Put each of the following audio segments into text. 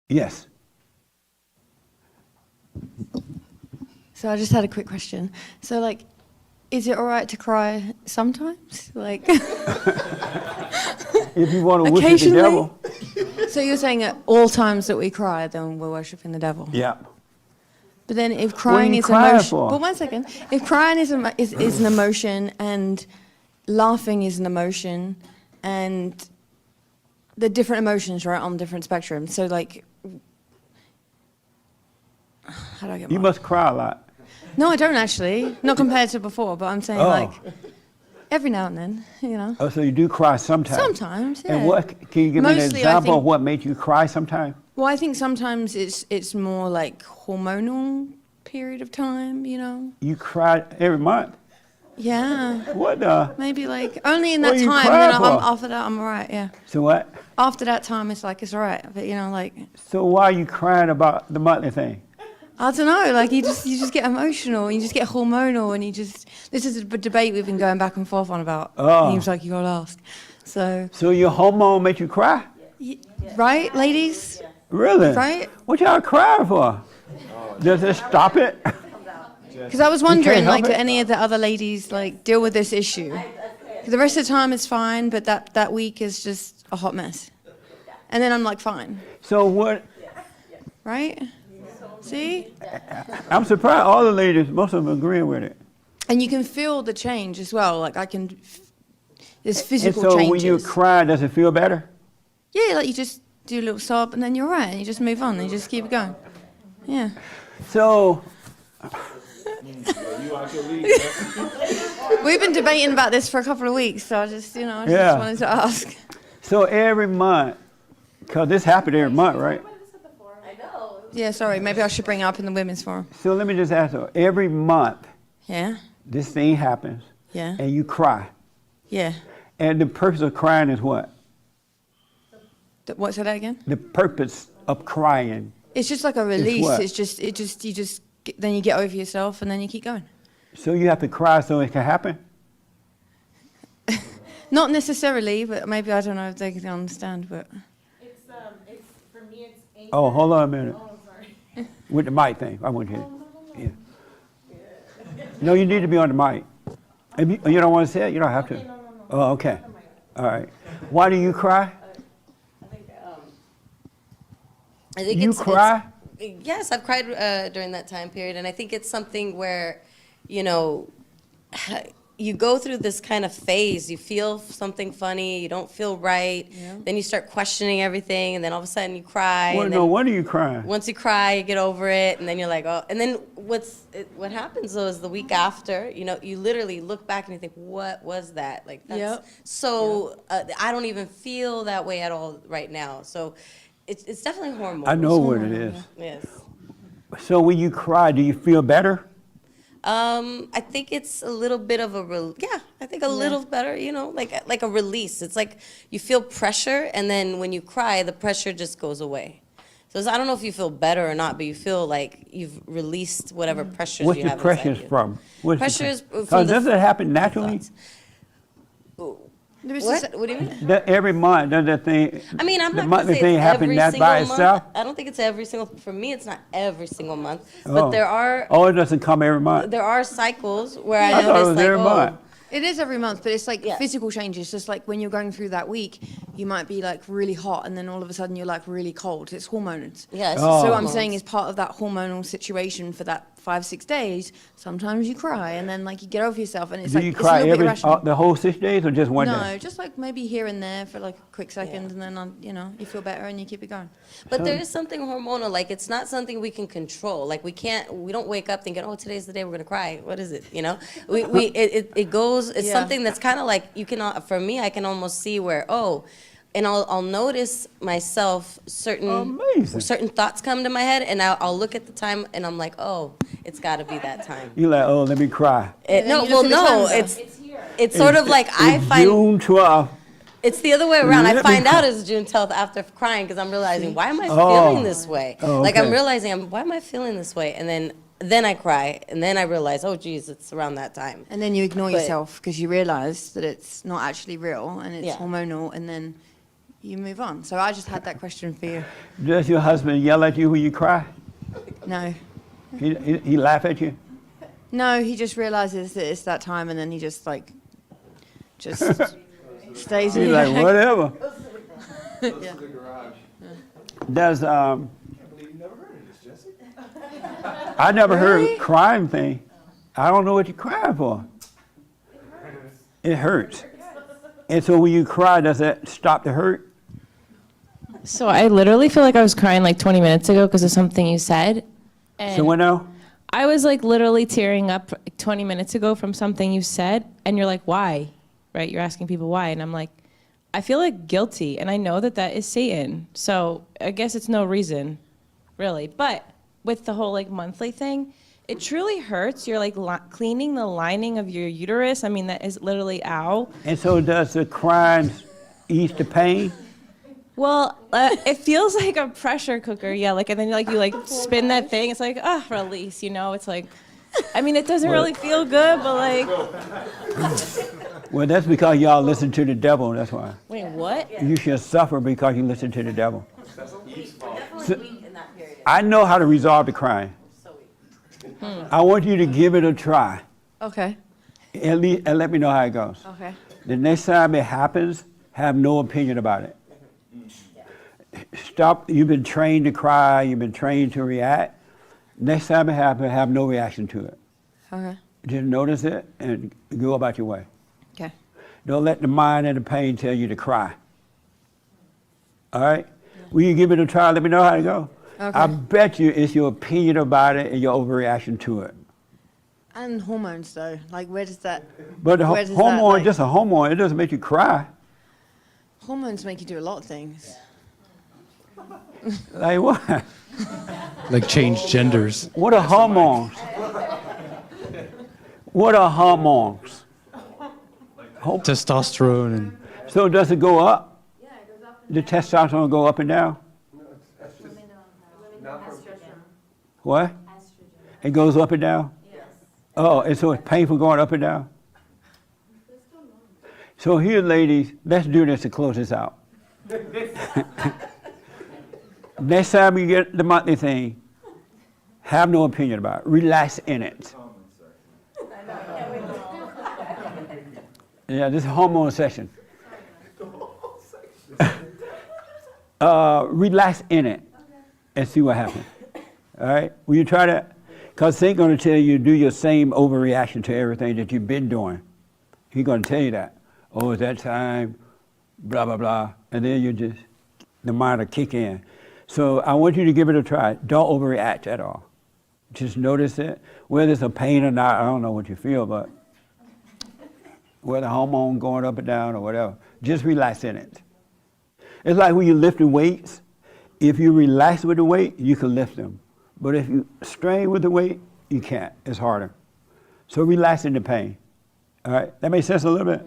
Yes. So I just had a quick question. So, like, is it all right to cry sometimes? Like, If you want to worship the occasionally? devil. So you're saying at all times that we cry, then we're worshiping the devil? Yeah. But then if crying is crying emotion... for? But 1 second. If crying is an emotion and laughing is an emotion and they're different emotions, right, on different spectrums. So, like... How do I get You must cry a lot. No, I don't actually. Not compared to before, but I'm saying, like, every now and then, you know. Oh, so you do cry sometimes? Sometimes, yeah. And what, can you give me an Mostly, example of what made you cry sometimes? Well, I think sometimes it's more like hormonal period of time, you know. You cry every month? Yeah. What the? Maybe like only in What that you time, cry and then for? after that I'm alright, yeah. So what? After that time it's like it's alright, but you know, like So why are you crying about the monthly thing? I don't know, like you just get emotional, you just get hormonal, and this is a debate we've been going back and forth on about. Oh. Seems like you gotta ask. So your hormone make you cry? right, ladies? Really? Right? What y'all crying for? Does it stop it? Because I was wondering, help like, do it? any of the other ladies like deal with this issue? 'Cause the rest of the time it's fine, but that week is just a hot mess. And then I'm like, fine, So what? right? See? I'm surprised all the ladies, most of them agreeing with it. And you can feel the change as well. Like there's And physical so changes. when you cry, does it feel better? Yeah, like you just do a little sob and then you're right, and you just move on and you just keep it going. Yeah. So We've been debating about this for a couple of weeks, so I just Yeah. wanted to ask. So every month, because this happened every month, right? Yeah, sorry, maybe I should bring it up in the women's forum. So let me just ask you, every month Yeah, this thing happens yeah, and you cry. yeah. And the purpose of crying is what? What's that again? The purpose of crying. It's just like a release. what? Then you get over yourself and then you keep going. So you have to cry so it can happen? Not necessarily, but maybe I don't know if they can understand, but... It's for me it's anger. Oh, hold on a minute. Oh, sorry. With the mic thing, I want to hear. Yeah. No, you need to be on the mic. If you don't want to say it, you don't have to. No. Oh, okay. All right. Why do you cry? I think You cry? Yes, I've cried during that time period, and I think it's something where, you know, you go through this kind of phase. You feel something funny, you don't feel right, then you start questioning everything, and then all of a sudden you cry. Well, and no then wonder you crying. once you cry, you get over it, and then you're like, oh. And then what happens though is the week after, you know, you literally look back and you think, what was that? Like, that's Yep. so. I don't even feel that way at all right now. So. It's definitely hormones. I know what it is. Yes. So when you cry, do you feel better? I think it's a little bit of I think a little better, you know, like a release. It's like you feel pressure, and then when you cry, the pressure just goes away. So I don't know if you feel better or not, but you feel like you've released whatever pressures What's you the have pressure inside you. from? What's the Pressure is pressure? from the Does it happen naturally? thoughts. What? What do you mean? That every month, does that thing? I mean, I'm the not monthly gonna say thing it's happen every that single by month. itself. I don't think it's every single. For me, it's not every single month, but Oh. there are It doesn't come every month. cycles where I I thought it notice was like, every month. It is every month, but it's like Yeah. physical changes. Just like when you're going through that week, you might be like really hot, and then all of a sudden you're like really cold. It's hormones. Yeah. It's Oh. just So I'm hormones. saying as part of that hormonal situation for that 5-6 days, sometimes you cry, and then like you get over yourself, and it's Do like you it's a cry little bit irrational. the whole 6 days or just one No, day? just like maybe here and there for like a quick second, and then you feel better and you keep it going. But there is something hormonal. Like it's not something we can control. Like we don't wake up thinking, oh, today's the day we're gonna cry. What is it? You know, it goes. It's Yeah. something that's kind of like you can. For me, I can almost see where and I'll notice myself certain thoughts come to my head, and I'll look at the time, and I'm like, oh, it's got to be that time. You're like, oh, let me cry. No, you well, look at the no, calendar. it's sort of like I find. June 12th. It's the other way around. I Let me find out it's June 12th after crying because I'm realizing, why am I feeling this way? Oh, Like I'm okay. realizing, why am I feeling this way? And then I cry, and then I realize, oh, geez, it's around that time. And then you ignore But- yourself because you realize that it's not actually real and it's Yeah. hormonal, and then you move on. So I just had that question for you. Does your husband yell at you when you cry? No. He laugh at you? No, he just realizes that it's that time, and then he just just stays in He's like, whatever. Yeah. Does I can't believe you never heard of this, Jesse. I never Really? heard crying thing. I don't know what you're crying for. It hurts. And so when you cry, does that stop the hurt? So I literally feel like I was crying like 20 minutes ago because of something you said. And So what now? I was like literally tearing up 20 minutes ago from something you said, and you're like, why? Right? You're asking people why, and I'm like, I feel like guilty, and I know that that is Satan. So I guess it's no reason, really. But with the whole like monthly thing, it truly hurts. You're like cleaning the lining of your uterus. I mean, that is literally ow. And so does the crying ease the pain? Well, it feels like a pressure cooker, yeah. Like, and then you spin that thing. It's like, release. You know, it's like, I mean, it doesn't really feel good, but like. Well, that's because y'all listen to the devil. That's why. Wait, what? You should suffer because you listen to the devil. So, I know how to resolve the crying. I want you to give it a try. Okay. At least, and let me know how it goes. Okay. The next time it happens, have no opinion about it. Stop. You've been trained to cry. You've been trained to react. Next time it happens, have no reaction to it. Okay. Just notice it and go about your way. Okay. Don't let the mind and the pain tell you to cry. All right? Will you give it a try? Let me know how to go. Okay. I bet you it's your opinion about it and your overreaction to it. And hormones, though. Like, where does that? But the Where does that, hormone, like- just a hormone, it doesn't make you cry. Hormones make you do a lot of things. Like what? Like change genders. What are hormones? What are hormones? Testosterone and So does it go up? Yeah, it goes up. The testosterone go up and down? What? It goes up and down? Yes. Oh, and so it's painful going up and down? So here, ladies, let's do this to close this out. Next time you get the monthly thing, have no opinion about it. Relax in it. Yeah, this is a hormone session. Relax in it and see what happens. All right? Will you try that? Because Saint's going to tell you do your same overreaction to everything that you've been doing. He's going to tell you that. Oh, it's that time, blah, blah, blah. And then the mind will kick in. So I want you to give it a try. Don't overreact at all. Just notice it. Whether it's a pain or not, I don't know what you feel, but whether hormone going up and down or whatever, just relax in it. It's like when you're lifting weights. If you relax with the weight, you can lift them. But if you strain with the weight, you can't. It's harder. So relax in the pain. All right? That makes sense a little bit?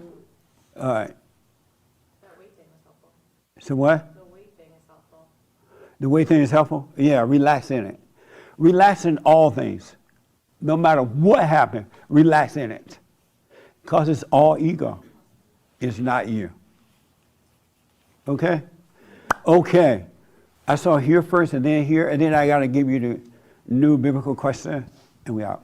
All right. That weight thing was helpful. So what? The weight thing is helpful. The weight thing is helpful? Yeah, relax in it. Relax in all things. No matter what happened, relax in it. Because it's all ego. It's not you. Okay? Okay. I saw here first and then I got to give you the new biblical question, and we out.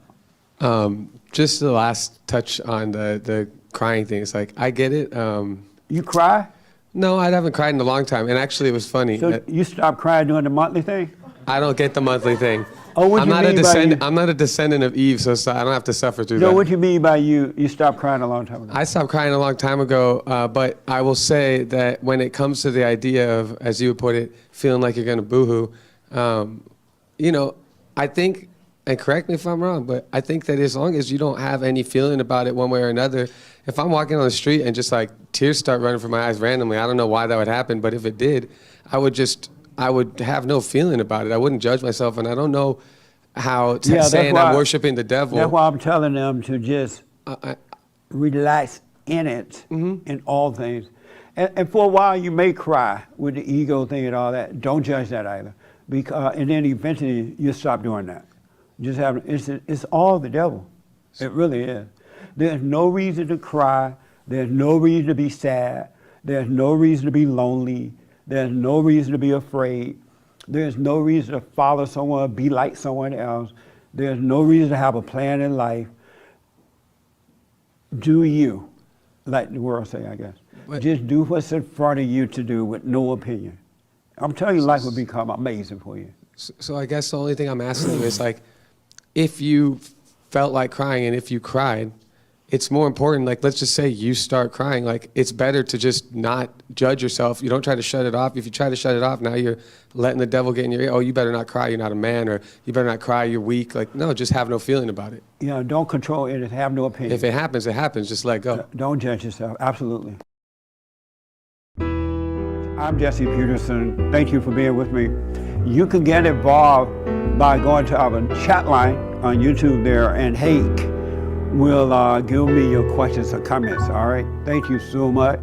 Just the last touch on the crying thing. It's like, I get it. You cry? No, I haven't cried in a long time. And actually, it was funny. So you stopped crying during the monthly thing? I don't get the monthly thing. Oh, what I'm do you not a mean by descendant. you? I'm not a descendant of Eve, so I don't have to suffer through No, that. what do you mean by you stopped crying a long time ago? I stopped crying a long time ago, but I will say that when it comes to the idea of, as you would put it, feeling like you're going to boohoo, I think, and correct me if I'm wrong, but I think that as long as you don't have any feeling about it one way or another, if I'm walking on the street and just like tears start running from my eyes randomly, I don't know why that would happen, but if it did, I would have no feeling about it. I wouldn't judge myself, and I don't know how saying I'm worshiping the devil. That's why I'm telling them to just relax in it, in all things. And for a while you may cry with the ego thing and all that. Don't judge that either. And then eventually you stop doing that. It's all the devil. It really is. There's no reason to cry. There's no reason to be sad. There's no reason to be lonely. There's no reason to be afraid. There's no reason to follow someone, be like someone else. There's no reason to have a plan in life. Do you, like the world say, I guess. But- Just do what's in front of you to do with no opinion. I'm telling you, life will become amazing for you. So I guess the only thing I'm asking you is like, if you felt like crying and if you cried, it's more important, like, let's just say you start crying, like, it's better to just not judge yourself. You don't try to shut it off. If you try to shut it off, now you're letting the devil get in your ear. Oh, you better not cry, you're not a man, or you better not cry, you're weak. Like, no, just have no feeling about it. You know, don't control it and have no opinion. If it happens, just let go. Don't judge yourself, absolutely. I'm Jesse Peterson. Thank you for being with me. You can get involved by going to our chat line on YouTube there, and Hank will give me your questions or comments, all right? Thank you so much.